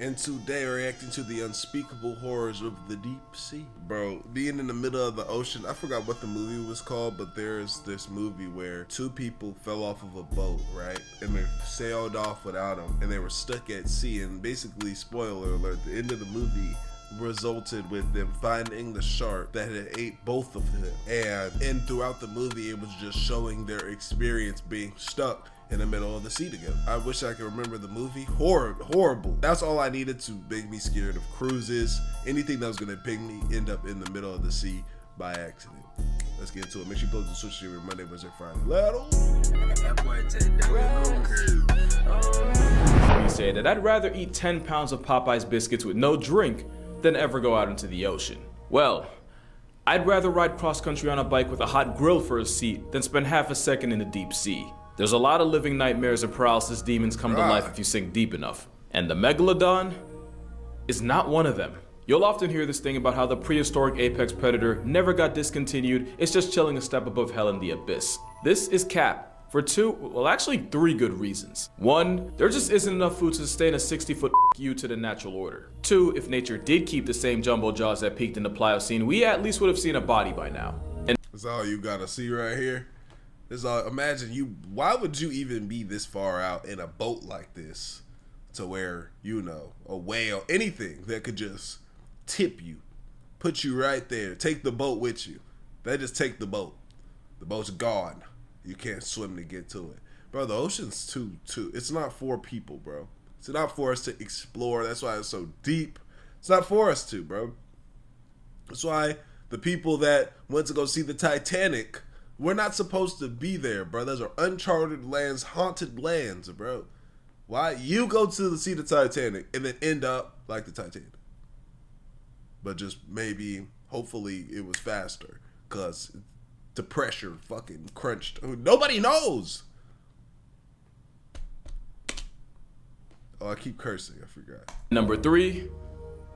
And today we're reacting to the unspeakable horrors of the deep sea. Bro, being in the middle of the ocean, I forgot what the movie was called, but there's this movie where two people fell off of a boat, right? And they sailed off without them, and they were stuck at sea, and basically, spoiler alert, the end of the movie resulted with them finding the shark that had ate both of them. And throughout the movie, it was just showing their experience being stuck in the middle of the sea together. I wish I could remember the movie. Horrible. That's all I needed to make me scared of cruises. Anything that was gonna make me end up in the middle of the sea by accident. Let's get into it. Make sure you close the switch every Monday, Wednesday, Friday. You say that I'd rather eat 10 pounds of Popeye's biscuits with no drink than ever go out into the ocean. Well, I'd rather ride cross country on a bike with a hot grill for a seat than spend half a second in the deep sea. There's a lot of living nightmares and paralysis demons come to life if you sink deep enough. And the Megalodon is not one of them. You'll often hear this thing about how the prehistoric apex predator never got discontinued, it's just chilling a step above hell in the abyss. This is cap for three good reasons. One, there just isn't enough food to sustain a 60-foot you to the natural order. Two, if nature did keep the same jumbo jaws that peaked in the Pliocene, we at least would have seen a body by now. And that's all you gotta see right here. Imagine why would you even be this far out in a boat like this to where, you know, a whale, anything that could just tip you, put you right there, take the boat with you. They just take the boat. The boat's gone. You can't swim to get to it. Bro, the ocean's too, it's not for people, bro. It's not for us to explore. That's why it's so deep. It's not for us to, bro. That's why the people that went to go see the Titanic, we're not supposed to be there, bro. Those are uncharted lands, haunted lands, bro. Why? You go to see the Titanic and then end up like the Titanic. But just maybe, hopefully, it was faster. Because the pressure fucking crunched. Nobody knows. Oh, I keep cursing. I forgot. Number three,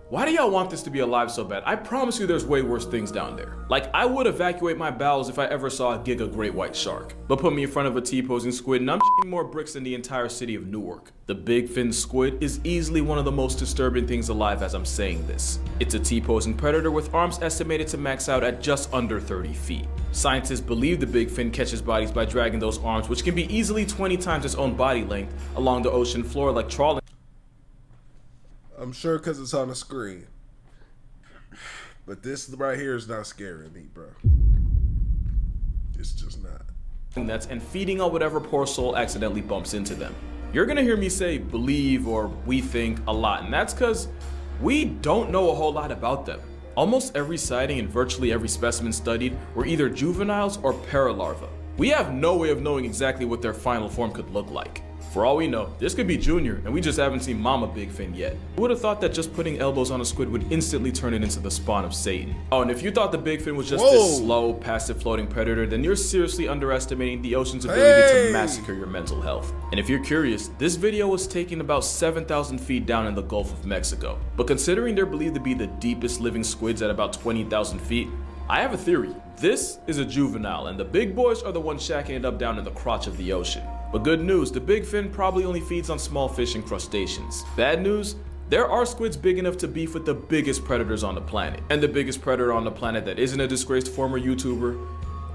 why do y'all want this to be alive so bad? I promise you there's way worse things down there. Like, I would evacuate my bowels if I ever saw a giga great white shark. But put me in front of a T-posing squid and I'm shitting more bricks than the entire city of Newark. The big fin squid is easily one of the most disturbing things alive as I'm saying this. It's a T-posing predator with arms estimated to max out at just under 30 feet. Scientists believe the big fin catches bodies by dragging those arms, which can be easily 20 times its own body length, along the ocean floor like trawling. I'm sure because it's on the screen. But this right here is not scaring me, bro. It's just not. And feeding on whatever poor soul accidentally bumps into them. You're gonna hear me say believe or we think a lot, and that's because we don't know a whole lot about them. Almost every sighting and virtually every specimen studied were either juveniles or paralarvae. We have no way of knowing exactly what their final form could look like. For all we know, this could be Junior, and we just haven't seen Mama Big Fin yet. Who would have thought that just putting elbows on a squid would instantly turn it into the spawn of Satan? Oh, and if you thought the Big Fin was just this slow, passive floating predator, then you're seriously underestimating the ocean's ability to massacre your mental health. And if you're curious, this video was taken about 7,000 feet down in the Gulf of Mexico. But considering they're believed to be the deepest living squids at about 20,000 feet, I have a theory. This is a juvenile, and the big boys are the ones shacking it up down in the crotch of the ocean. But good news, the big fin probably only feeds on small fish and crustaceans. Bad news, there are squids big enough to beef with the biggest predators on the planet. And the biggest predator on the planet that isn't a disgraced former YouTuber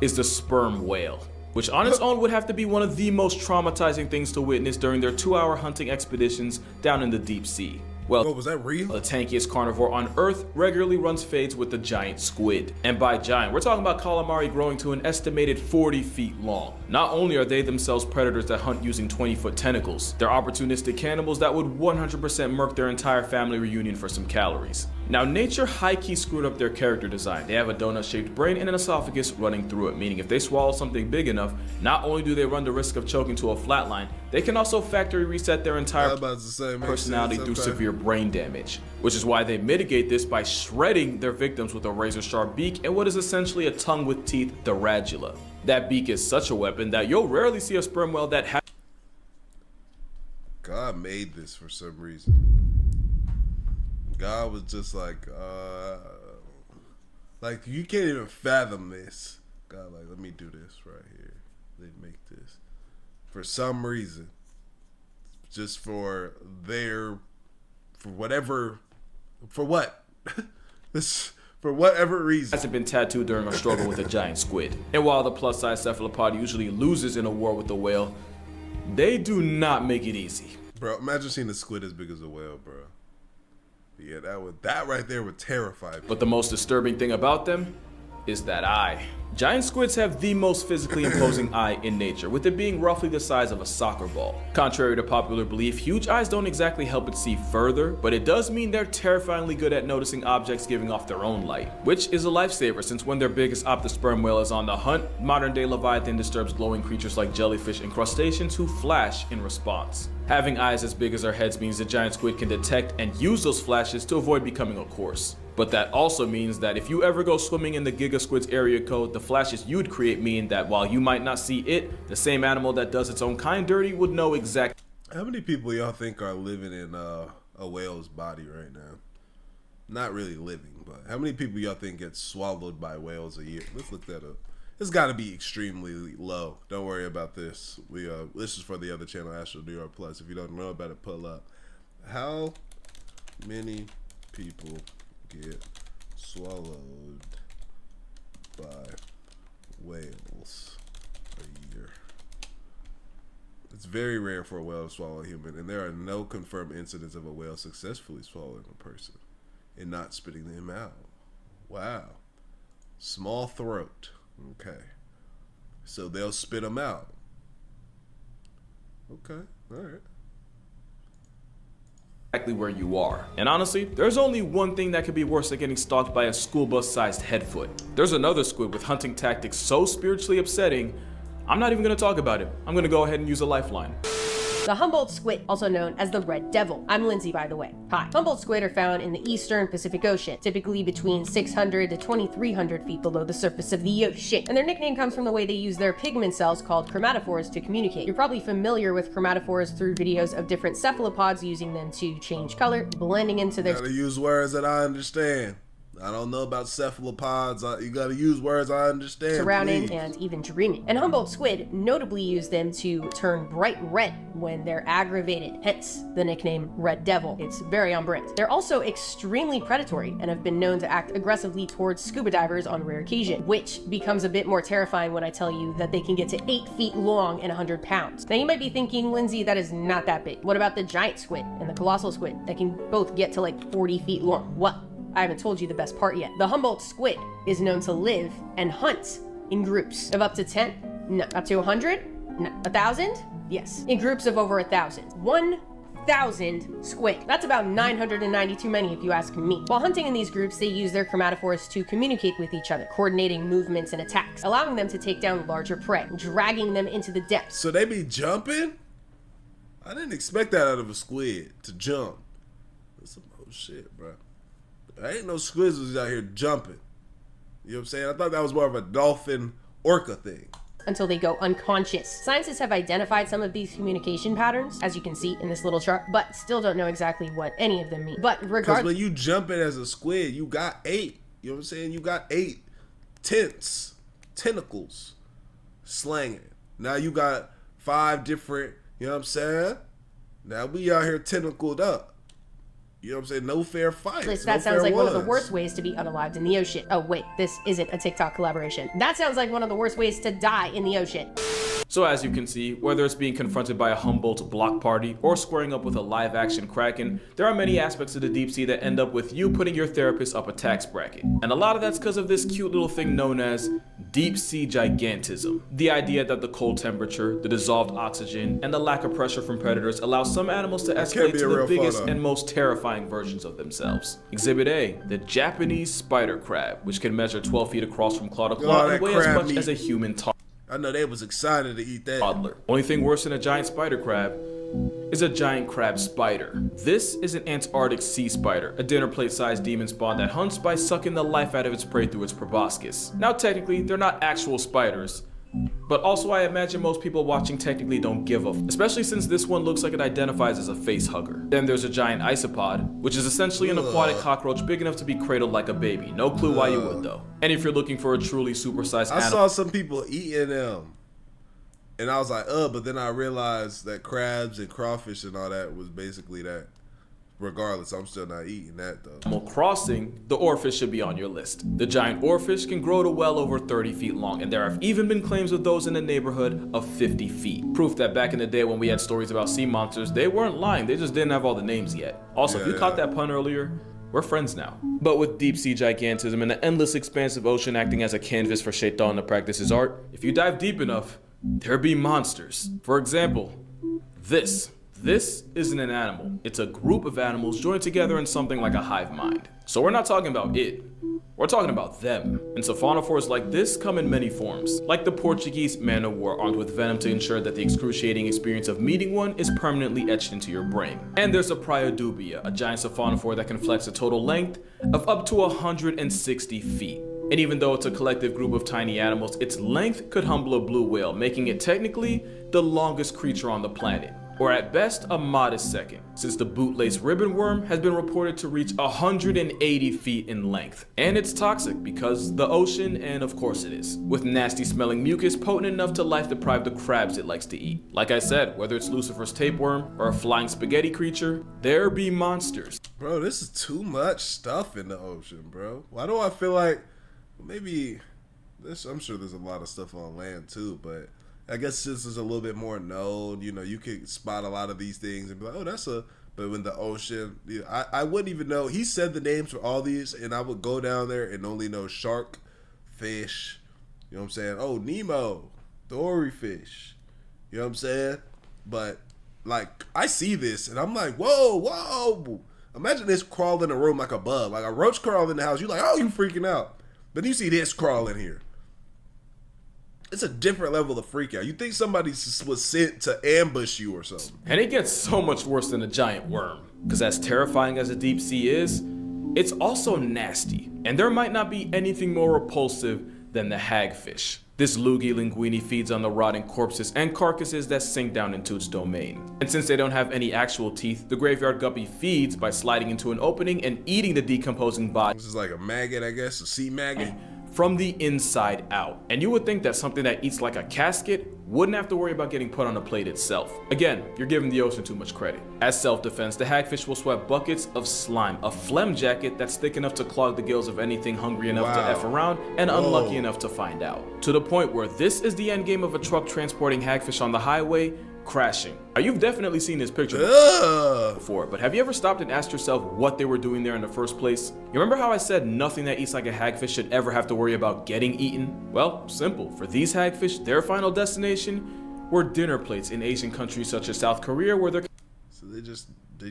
is the sperm whale, which on its own would have to be one of the most traumatizing things to witness during their 2-hour hunting expeditions down in the deep sea. Well, was that real? The tankiest carnivore on Earth regularly runs fades with the giant squid. And by giant, we're talking about calamari growing to an estimated 40 feet long. Not only are they themselves predators that hunt using 20-foot tentacles, they're opportunistic cannibals that would 100% murk their entire family reunion for some calories. Now, nature high-key screwed up their character design. They have a donut-shaped brain and an esophagus running through it, meaning if they swallow something big enough, not only do they run the risk of choking to a flatline, they can also factory reset their entire personality through severe brain damage. Which is why they mitigate this by shredding their victims with a razor-sharp beak and what is essentially a tongue with teeth, the radula. That beak is such a weapon that you'll rarely see a sperm whale that has. God made this for some reason. God was just like you can't even fathom this. God, like, let me do this right here. They make this for some reason, just for their for whatever, for what? This, for whatever reason. Hasn't been tattooed during a struggle with a giant squid. And while the plus-size cephalopod usually loses in a war with a whale, they do not make it easy. Bro, imagine seeing a squid as big as a whale, bro. Yeah, that right there would terrify me. But the most disturbing thing about them is that eye. Giant squids have the most physically imposing eye in nature, with it being roughly the size of a soccer ball. Contrary to popular belief, huge eyes don't exactly help it see further, but it does mean they're terrifyingly good at noticing objects giving off their own light, which is a lifesaver since when their biggest sperm whale is on the hunt, modern-day Leviathan disturbs glowing creatures like jellyfish and crustaceans who flash in response. Having eyes as big as our heads means the giant squid can detect and use those flashes to avoid becoming a corpse. But that also means that if you ever go swimming in the Giga Squid's area code, the flashes you'd create mean that while you might not see it, the same animal that does its own kind dirty would know exactly. How many people y'all think are living in a whale's body right now? Not really living, but how many people y'all think get swallowed by whales a year? Let's look that up. It's got to be extremely low. Don't worry about this. This is for the other channel, Astral Dior Plus. If you don't know about it, pull up. How many people get swallowed by whales a year? It's very rare for a whale to swallow a human, and there are no confirmed incidents of a whale successfully swallowing a person and not spitting them out. Wow. Small throat. Okay. So they'll spit them out. Okay. All right. Exactly where you are. And honestly, there's only one thing that could be worse than getting stalked by a school bus-sized headfoot. There's another squid with hunting tactics so spiritually upsetting, I'm not even gonna talk about it. I'm gonna go ahead and use a lifeline. The humboldt squid, also known as the red devil. I'm Lindsay, by the way. Hi. Humboldt squid are found in the eastern Pacific Ocean, typically between 600 to 2,300 feet below the surface of the ocean. And their nickname comes from the way they use their pigment cells called chromatophores to communicate. You're probably familiar with chromatophores through videos of different cephalopods using them to change color, blending into their... Gotta use words that I understand. I don't know about cephalopods. You gotta use words I understand. Surrounding please. and even dreaming. And Humboldt squid notably use them to turn bright red when they're aggravated, hence the nickname Red Devil. It's very on brand. They're also extremely predatory and have been known to act aggressively towards scuba divers on rare occasion, which becomes a bit more terrifying when I tell you that they can get to 8 feet long and 100 pounds. Now you might be thinking, Lindsay, that is not that big. What about the giant squid and the colossal squid that can both get to like 40 feet long? Well, I haven't told you the best part yet. The Humboldt squid is known to live and hunt in groups of up to 10, no, up to 100, no, 1,000, yes, in groups of over 1,000. 1,000 squid. That's about 990 too many if you ask me. While hunting in these groups, they use their chromatophores to communicate with each other, coordinating movements and attacks, allowing them to take down larger prey, dragging them into the depths. So they be jumping? I didn't expect that out of a squid, to jump. That's some old shit, bro. I ain't no squids was out here jumping. You know what I'm saying? I thought that was more of a dolphin orca thing. Until they go unconscious. Scientists have identified some of these communication patterns, as you can see in this little chart, but still don't know exactly what any of them mean. But Because regardless, when you jumping as a squid, you got 8. You know what I'm saying? You got 8 tentacles slanging. Now you got 5 different, you know what I'm saying? Now we out here tentacled up. You know what I'm saying? No fair fight. that sounds like one of the worst ways to be unalived in the ocean. Oh wait, this isn't a TikTok collaboration. That sounds like one of the worst ways to die in the ocean. So as you can see, whether it's being confronted by a Humboldt block party or squaring up with a live-action kraken, there are many aspects of the deep sea that end up with you putting your therapist up a tax bracket. And a lot of that's because of this cute little thing known as deep sea gigantism. The idea that the cold temperature, the dissolved oxygen, and the lack of pressure from predators allow some animals to escalate to the biggest and most terrifying versions of themselves. Exhibit A, the Japanese spider crab, which can measure 12 feet across from claw to claw and weigh as much as a human I know they was excited to eat that. toddler. Only thing worse than a giant spider crab is a giant crab spider. This is an Antarctic sea spider, a dinner plate sized demon spawn that hunts by sucking the life out of its prey through its proboscis. Now technically, they're not actual spiders, but also I imagine most people watching technically don't give a especially since this one looks like it identifies as a face hugger. Then there's a giant isopod, which is essentially an aquatic cockroach big enough to be cradled like a baby. No clue why you would though. And if you're looking for a truly supersized I animal, saw some people eating them. And I was like, but then I realized that crabs and crawfish and all that was basically that. regardless, I'm still not eating that though. Animal crossing, the oarfish should be on your list. The giant oarfish can grow to well over 30 feet long, and there have even been claims of those in the neighborhood of 50 feet. Proof that back in the day when we had stories about sea monsters, they weren't lying, they just didn't have all the names yet. Also, if you caught that pun earlier, we're friends now. But with deep sea gigantism and the endless expansive ocean acting as a canvas for Shaitan to practice his art, if you dive deep enough, there be monsters. For example, this. This isn't an animal. It's a group of animals joined together in something like a hive mind. So we're not talking about it. We're talking about them. And siphonophores like this come in many forms. Like the Portuguese man o' war armed with venom to ensure that the excruciating experience of meeting one is permanently etched into your brain. And there's a Priodubia, a giant siphonophore that can flex a total length of up to 160 feet. And even though it's a collective group of tiny animals, its length could humble a blue whale, making it technically the longest creature on the planet. Or at best, a modest second, since the bootlace ribbon worm has been reported to reach 180 feet in length. And it's toxic because the ocean, and of course it is, with nasty smelling mucus potent enough to life deprive the crabs it likes to eat. Like I said, whether it's Lucifer's tapeworm or a flying spaghetti creature, there be monsters. Bro, this is too much stuff in the ocean, bro. Why do I feel like maybe this? I'm sure there's a lot of stuff on land too, but I guess this is a little bit more known. You know, you could spot a lot of these things and be like, oh, that's a. But in the ocean, I wouldn't even know. He said the names for all these, and I would go down there and only know shark, fish. You know what I'm saying? Oh, Nemo, Dory fish. You know what I'm saying? But like, I see this and I'm like, whoa, whoa. Imagine this crawl in a room like a bug, like a roach crawl in the house. You're like, oh, you freaking out. But you see this crawl in here. It's a different level of freak out. You think somebody was sent to ambush you or something. And it gets so much worse than a giant worm. Because as terrifying as the deep sea is, it's also nasty. And there might not be anything more repulsive than the hagfish. This loogie linguini feeds on the rotting corpses and carcasses that sink down into its domain. And since they don't have any actual teeth, the graveyard guppy feeds by sliding into an opening and eating the decomposing body. This is like a maggot, I guess, a sea maggot. From the inside out. And you would think that something that eats like a casket wouldn't have to worry about getting put on a plate itself. Again, you're giving the ocean too much credit. As self-defense, the hagfish will sweat buckets of slime, a phlegm jacket that's thick enough to clog the gills of anything hungry enough to F around and unlucky enough to find out. To the point where this is the end game of a truck transporting hagfish on the highway, crashing. Now, you've definitely seen this picture before, but have you ever stopped and asked yourself what they were doing there in the first place? You remember how I said nothing that eats like a hagfish should ever have to worry about getting eaten? Well, simple. For these hagfish, their final destination were dinner plates in Asian countries such as South Korea, where they're So they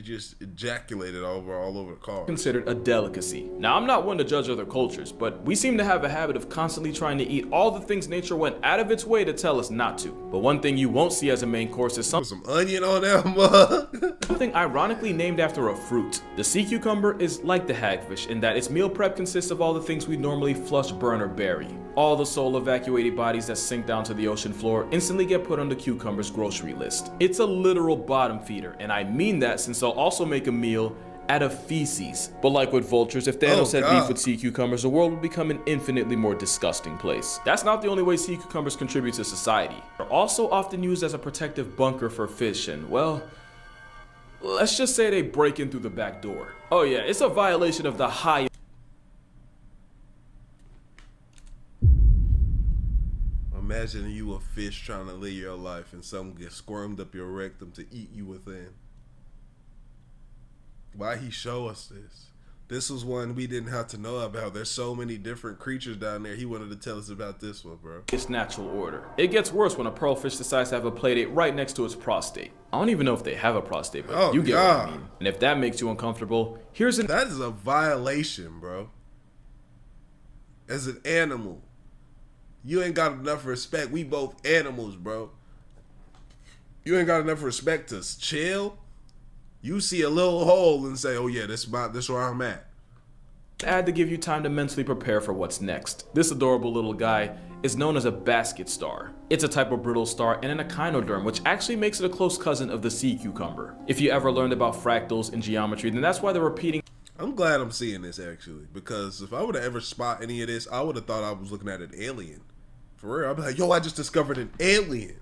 just ejaculated all over the car. Considered a delicacy. Now, I'm not one to judge other cultures, but we seem to have a habit of constantly trying to eat all the things nature went out of its way to tell us not to. But one thing you won't see as a main course is some onion on that mug. something ironically named after a fruit. The sea cucumber is like the hagfish in that its meal prep consists of all the things we normally flush, burn, or bury. All the soul evacuated bodies that sink down to the ocean floor instantly get put on the cucumber's grocery list. It's a literal bottom feeder, and I mean that since they'll also make a meal out of feces. But like with vultures, if Thanos had beef with sea cucumbers, the world would become an infinitely more disgusting place. That's not the only way sea cucumbers contribute to society. They're also often used as a protective bunker for fish and, well, let's just say they break in through the back door. Oh yeah, it's a violation of the highest. Imagine you a fish trying to live your life and something gets squirmed up your rectum to eat you within. Why he show us this? This was one we didn't have to know about. There's so many different creatures down there. He wanted to tell us about this one, bro. It's natural order. It gets worse when a pearlfish decides to have a playdate right next to its prostate. I don't even know if they have a prostate, but you get what I mean. And if that makes you uncomfortable, here's an— That is a violation, bro. As an animal. You ain't got enough respect. We both animals, bro. You ain't got enough respect to chill. You see a little hole and say, oh yeah, this where I'm at. I had to give you time to mentally prepare for what's next. This adorable little guy is known as a basket star. It's a type of brittle star and an echinoderm, which actually makes it a close cousin of the sea cucumber. If you ever learned about fractals in geometry, then that's why they're repeating. I'm glad I'm seeing this actually, because if I would have ever spot any of this, I would have thought I was looking at an alien. For real, I'd be like, yo, I just discovered an alien.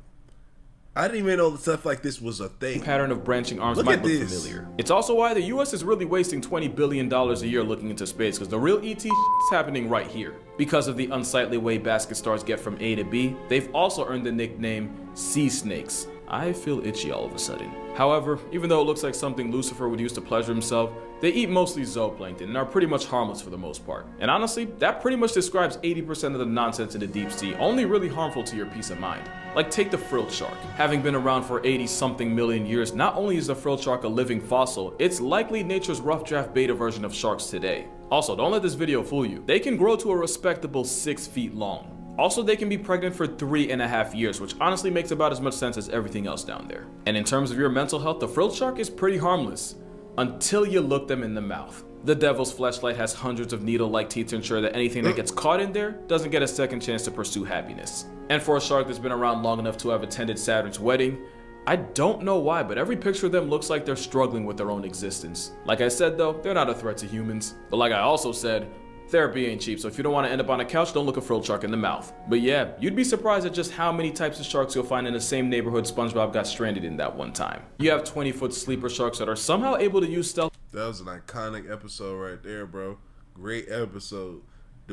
I didn't even know that stuff like this was a thing. Pattern of branching arms Look might at look this. familiar. It's also why the US is really wasting $20 billion a year looking into space, because the real ET is happening right here. Because of the unsightly way basket stars get from A to B, they've also earned the nickname sea snakes. I feel itchy all of a sudden. However, even though it looks like something Lucifer would use to pleasure himself, they eat mostly zooplankton and are pretty much harmless for the most part. And honestly, that pretty much describes 80% of the nonsense in the deep sea, only really harmful to your peace of mind. Like take the frilled shark. Having been around for 80-something million years, not only is the frilled shark a living fossil, it's likely nature's rough draft beta version of sharks today. Also, don't let this video fool you. They can grow to a respectable 6 feet long. Also, they can be pregnant for 3.5 years, which honestly makes about as much sense as everything else down there. And in terms of your mental health, the frilled shark is pretty harmless until you look them in the mouth. The devil's fleshlight has hundreds of needle-like teeth to ensure that anything that gets caught in there doesn't get a second chance to pursue happiness. And for a shark that's been around long enough to have attended Saturn's wedding, I don't know why, but every picture of them looks like they're struggling with their own existence. Like I said though, they're not a threat to humans. But like I also said, therapy ain't cheap, so if you don't want to end up on a couch, don't look a frilled shark in the mouth. But yeah, you'd be surprised at just how many types of sharks you'll find in the same neighborhood SpongeBob got stranded in that one time. You have 20-foot sleeper sharks that are somehow able to use stealth. That was an iconic episode right there, bro. Great episode.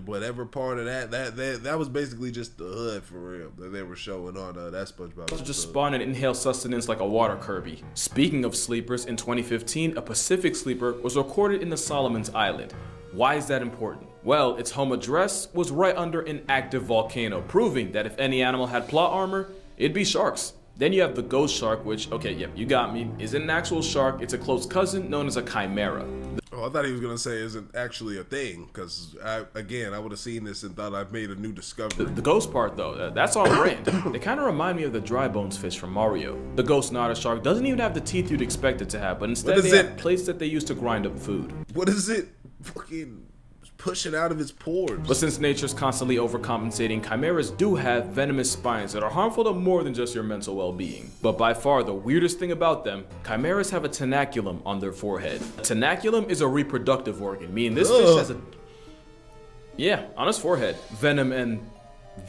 Whatever part of that was basically just the hood for real that they were showing on that SpongeBob episode. Just spawn and inhale sustenance like a water Kirby. Speaking of sleepers, in 2015, a Pacific sleeper was recorded in the Solomons Island. Why is that important? Well, its home address was right under an active volcano, proving that if any animal had plot armor, it'd be sharks. Then you have the ghost shark, which, okay, yep, you got me, isn't an actual shark, it's a close cousin known as a chimera. Oh, I thought he was going to say isn't actually a thing, because, I would have seen this and thought I've made a new discovery. The ghost part, though, that's on brand. They kind of remind me of the dry bones fish from Mario. The ghost otter shark doesn't even have the teeth you'd expect it to have, but instead they have plates that they use to grind up food. What is it? Fucking pushing out of its pores. But since nature's constantly overcompensating, chimeras do have venomous spines that are harmful to more than just your mental well-being. But by far the weirdest thing about them, chimeras have a tenaculum on their forehead. A tenaculum is a reproductive organ, meaning this fish has on his forehead. Venom and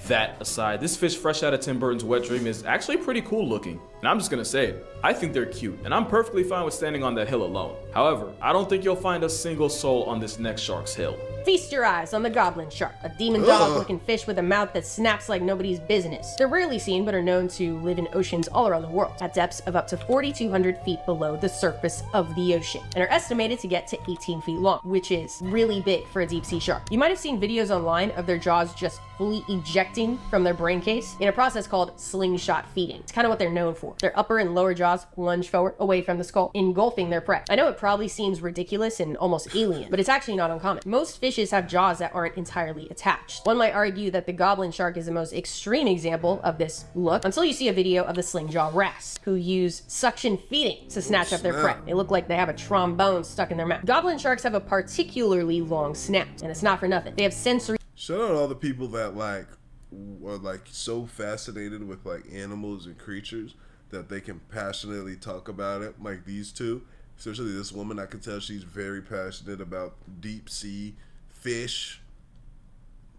that aside, this fish fresh out of Tim Burton's Wet Dream is actually pretty cool looking. And I'm just gonna say it, I think they're cute, and I'm perfectly fine with standing on that hill alone. However, I don't think you'll find a single soul on this next shark's hill. Feast your eyes on the goblin shark, a demon dog-looking fish with a mouth that snaps like nobody's business. They're rarely seen, but are known to live in oceans all around the world, at depths of up to 4,200 feet below the surface of the ocean, and are estimated to get to 18 feet long, which is really big for a deep-sea shark. You might have seen videos online of their jaws just fully ejecting from their brain case in a process called slingshot feeding. It's kind of what they're known for. Their upper and lower jaws lunge forward, away from the skull, engulfing their prey. I know it probably seems ridiculous and almost alien, but it's actually not uncommon. Most fishes have jaws that aren't entirely attached. One might argue that the goblin shark is the most extreme example of this look, until you see a video of the sling jaw wrasse, who use suction feeding to snatch up their prey. They look like they have a trombone stuck in their mouth. Goblin sharks have a particularly long snout, and it's not for nothing. They have sensory. Shout out all the people that are so fascinated with animals and creatures that they can passionately talk about it, like these two. Especially this woman, I can tell she's very passionate about deep sea fish,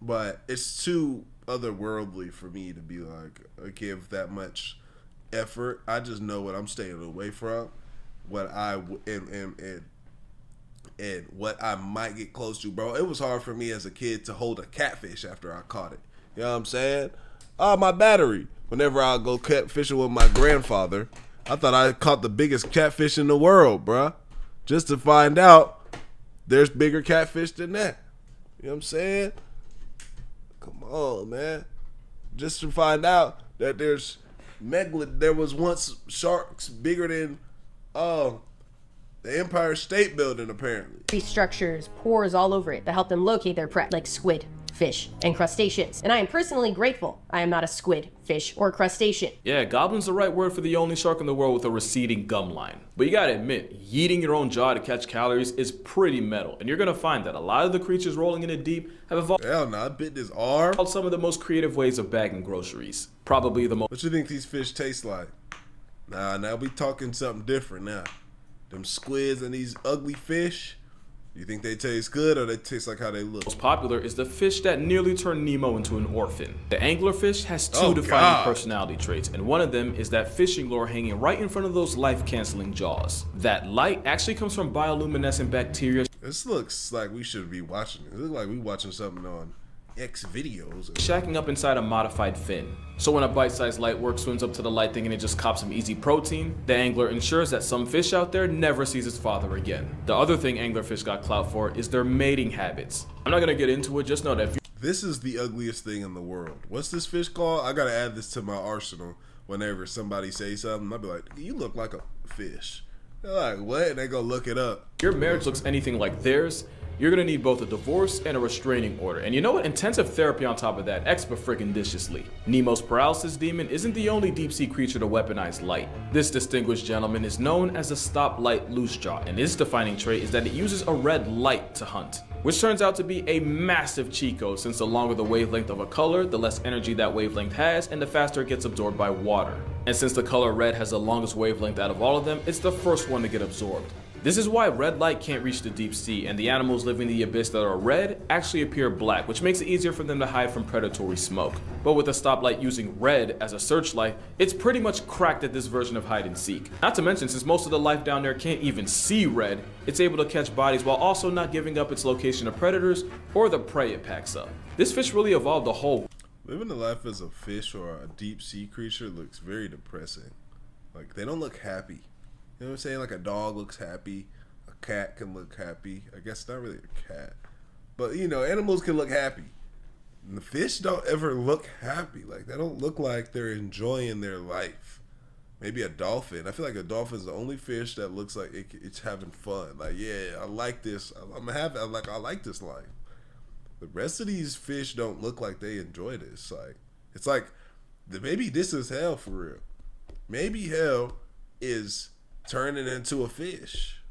but it's too otherworldly for me to be give that much effort. I just know what I'm staying away from, what I and what I might get close to, bro. It was hard for me as a kid to hold a catfish after I caught it. You know what I'm saying? My battery. Whenever I go catfishing with my grandfather, I thought I caught the biggest catfish in the world, bro. Just to find out there's bigger catfish than that. You know what I'm saying? Come on, man. Just to find out that there was once sharks bigger than the Empire State Building, apparently. Structures, pores all over it that help them locate their prey, like squid, fish, and crustaceans. And I am personally grateful I am not a squid, fish, or crustacean. Yeah, goblin's the right word for the only shark in the world with a receding gum line. But you gotta admit, yeeting your own jaw to catch calories is pretty metal, and you're gonna find that a lot of the creatures rolling in it deep have evolved. Hell no, I bit his arm. Some of the most creative ways of bagging groceries. Probably the most. What you think these fish taste like? Nah, now we talking something different now. Them squids and these ugly fish. You think they taste good or they taste like how they look? Most popular is the fish that nearly turned Nemo into an orphan. The anglerfish has two Oh, defining God. personality traits, and one of them is that fishing lure hanging right in front of those life-canceling jaws. That light actually comes from bioluminescent bacteria This looks like we should be watching it. It looks like we watching something on X videos. shacking up inside a modified fin. So when a bite-sized lightwork swims up to the light thinking it just cops some easy protein, the angler ensures that some fish out there never sees its father again. The other thing anglerfish got clout for is their mating habits. I'm not gonna get into it, just know that if This is the ugliest thing in the world. What's this fish called? I gotta add this to my arsenal. Whenever somebody say something, I'll be like, you look like a fish. They're like, what? And they go look it up. your marriage looks anything like theirs, you're gonna need both a divorce and a restraining order. And you know what? Intensive therapy on top of that, extra friggin' viciously. Nemo's paralysis demon isn't the only deep-sea creature to weaponize light. This distinguished gentleman is known as the Stoplight loosejaw, and its defining trait is that it uses a red light to hunt, which turns out to be a massive cheat code, since the longer the wavelength of a color, the less energy that wavelength has, and the faster it gets absorbed by water. And since the color red has the longest wavelength out of all of them, it's the first one to get absorbed. This is why red light can't reach the deep sea, and the animals living in the abyss that are red actually appear black, which makes it easier for them to hide from predatory smoke. But with the stoplight using red as a searchlight, it's pretty much cracked at this version of hide and seek. Not to mention, since most of the life down there can't even see red, it's able to catch bodies while also not giving up its location to predators or the prey it packs up. This fish really evolved the whole Living the life as a fish or a deep sea creature looks very depressing. Like, they don't look happy. You know what I'm saying? Like, a dog looks happy. A cat can look happy. I guess not really a cat. But, you know, animals can look happy. And the fish don't ever look happy. Like, they don't look like they're enjoying their life. Maybe a dolphin. I feel like a dolphin's the only fish that looks like it's having fun. Like, yeah, I like this. I like this life. The rest of these fish don't look like they enjoy this. Like, it's like, maybe this is hell for real. Maybe hell is turning into a fish.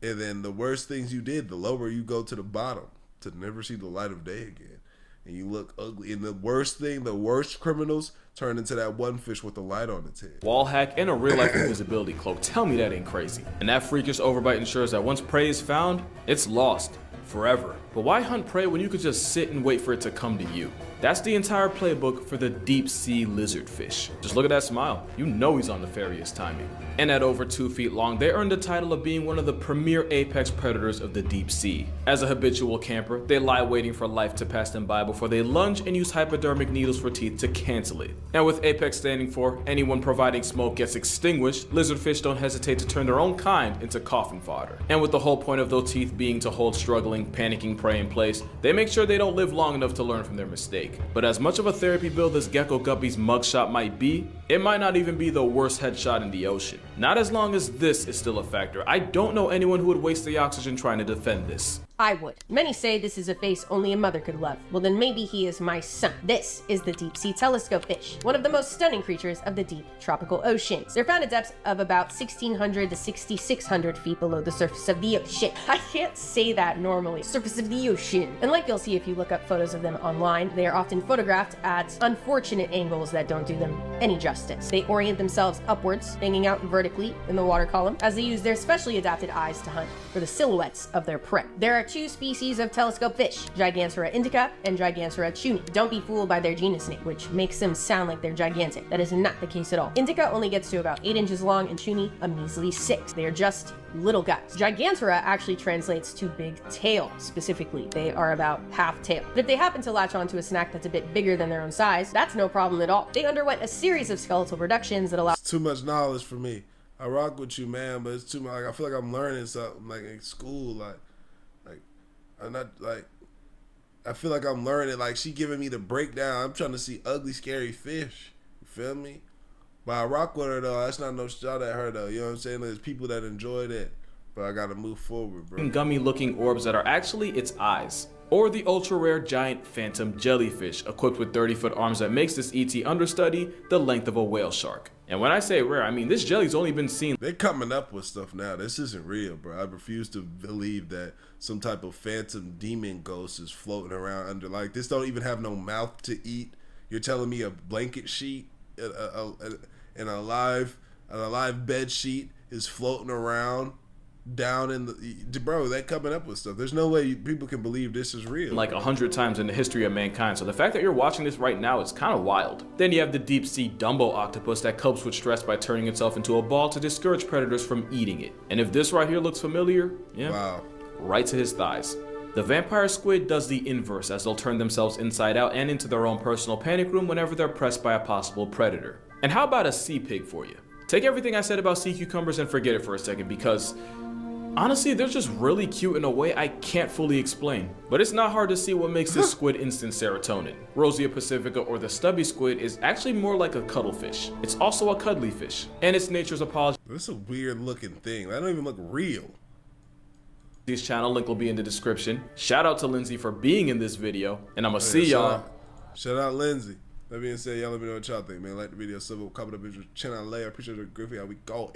And then the worst things you did, the lower you go to the bottom, to never see the light of day again. And you look ugly. And the worst thing, the worst criminals turn into that one fish with the light on its head. wall hack and a real-life invisibility cloak. Tell me that ain't crazy. And that freakish overbite ensures that once prey is found, it's lost forever. But why hunt prey when you could just sit and wait for it to come to you? That's the entire playbook for the deep sea lizardfish. Just look at that smile. You know he's on nefarious timing. And at over 2 feet long, they earned the title of being one of the premier apex predators of the deep sea. As a habitual camper, they lie waiting for life to pass them by before they lunge and use hypodermic needles for teeth to cancel it. And with apex standing for anyone providing smoke gets extinguished, lizardfish don't hesitate to turn their own kind into coffin fodder. And with the whole point of those teeth being to hold struggling, panicking prey in place, they make sure they don't live long enough to learn from their mistake. But as much of a therapy build as Gecko Guppy's mugshot might be, it might not even be the worst headshot in the ocean. Not as long as this is still a factor. I don't know anyone who would waste the oxygen trying to defend this. I would. Many say this is a face only a mother could love. Well, then maybe he is my son. This is the deep sea telescope fish, one of the most stunning creatures of the deep tropical oceans. They're found at depths of about 1,600 to 6,600 feet below the surface of the ocean. I can't say that normally. Surface of the ocean. And like you'll see if you look up photos of them online, they are often photographed at unfortunate angles that don't do them any justice. They orient themselves upwards, hanging out vertically in the water column, as they use their specially adapted eyes to hunt for the silhouettes of their prey. There are two species of telescope fish, Gigantism indica and Gigantism chuni. Don't be fooled by their genus name, which makes them sound like they're gigantic. That is not the case at all. Indica only gets to about 8 inches long and chuni a measly 6. They are just little guys. Gigantora actually translates to big tail, specifically. They are about half tail. But if they happen to latch onto a snack that's a bit bigger than their own size, that's no problem at all. They underwent a series of skeletal reductions that allow It's too much knowledge for me. I rock with you, man, but it's too much. Like, I feel like I'm learning something, like in school, like I'm not like. I feel like I'm learning. Like, she giving me the breakdown. I'm trying to see ugly, scary fish. You feel me? But I rock with her though. That's not no shot at her though. You know what I'm saying? There's people that enjoy that, but I gotta move forward, bro. Gummy looking orbs that are actually its eyes. Or the ultra rare giant phantom jellyfish equipped with 30-foot arms that makes this ET understudy the length of a whale shark. And when I say rare, I mean this jelly's only been seen. They're coming up with stuff now. This isn't real, bro. I refuse to believe that some type of phantom demon ghost is floating around under. Like, this don't even have no mouth to eat. You're telling me a blanket sheet and a live bed sheet is floating around down in the bro, they coming up with stuff. There's no way people can believe this is real. Like 100 times in the history of mankind. So the fact that you're watching this right now is kind of wild. Then you have the deep sea Dumbo octopus that copes with stress by turning itself into a ball to discourage predators from eating it. And if this right here looks familiar, yeah, wow, right to his thighs. The vampire squid does the inverse, as they'll turn themselves inside out and into their own personal panic room whenever they're pressed by a possible predator. And how about a sea pig for you? Take everything I said about sea cucumbers and forget it for a second, because honestly, they're just really cute in a way I can't fully explain. But it's not hard to see what makes this squid instant serotonin. Rosia pacifica, or the stubby squid, is actually more like a cuttlefish. It's also a cuddly fish, and it's nature's apology. This is a weird looking thing. That don't even look real. This channel link will be in the description. Shout out to Lindsay for being in this video, and I'ma see y'all. Shout out Lindsay. That being said, y'all let me know what y'all think, man. Like the video, sub, comment, up, channel, layer. I appreciate the griffy. How we go.